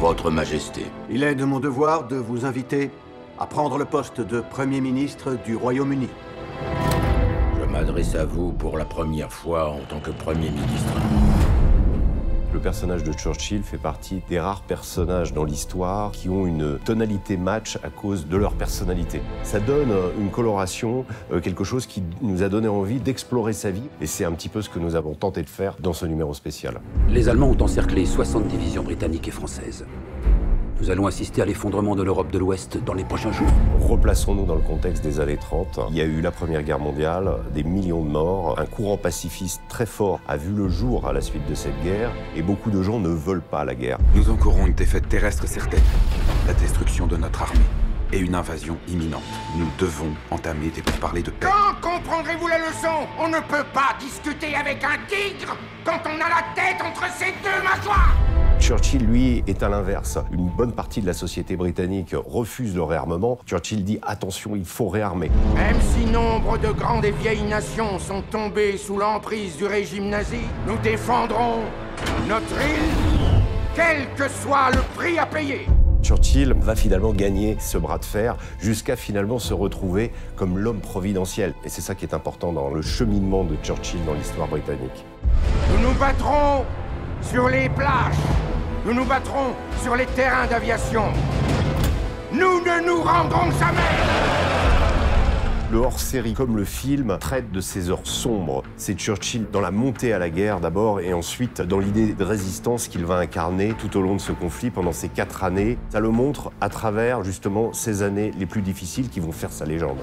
Votre Majesté. Il est de mon devoir de vous inviter à prendre le poste de Premier ministre du Royaume-Uni. Je m'adresse à vous pour la première fois en tant que Premier ministre. Le personnage de Churchill fait partie des rares personnages dans l'histoire qui ont une tonalité match à cause de leur personnalité. Ça donne une coloration, quelque chose qui nous a donné envie d'explorer sa vie. Et c'est un petit peu ce que nous avons tenté de faire dans ce numéro spécial. Les Allemands ont encerclé 60 divisions britanniques et françaises. Nous allons assister à l'effondrement de l'Europe de l'Ouest dans les prochains jours. Replaçons-nous dans le contexte des années 30. Il y a eu la Première Guerre mondiale, des millions de morts. Un courant pacifiste très fort a vu le jour à la suite de cette guerre. Et beaucoup de gens ne veulent pas la guerre. Nous encourons une défaite terrestre certaine, la destruction de notre armée et une invasion imminente. Nous devons entamer des pourparlers de paix. Quand comprendrez-vous la leçon? On ne peut pas discuter avec un tigre quand on a la tête entre ses deux mâchoires. Churchill, lui, est à l'inverse. Une bonne partie de la société britannique refuse le réarmement. Churchill dit « Attention, il faut réarmer ». Même si nombre de grandes et vieilles nations sont tombées sous l'emprise du régime nazi, nous défendrons notre île, quel que soit le prix à payer. Churchill va finalement gagner ce bras de fer jusqu'à finalement se retrouver comme l'homme providentiel. Et c'est ça qui est important dans le cheminement de Churchill dans l'histoire britannique. Nous nous battrons sur les plages. Nous nous battrons sur les terrains d'aviation. Nous ne nous rendrons jamais. Le hors-série, comme le film, traite de ces heures sombres. C'est Churchill dans la montée à la guerre d'abord et ensuite dans l'idée de résistance qu'il va incarner tout au long de ce conflit pendant ces 4 années. Ça le montre à travers justement ces années les plus difficiles qui vont faire sa légende.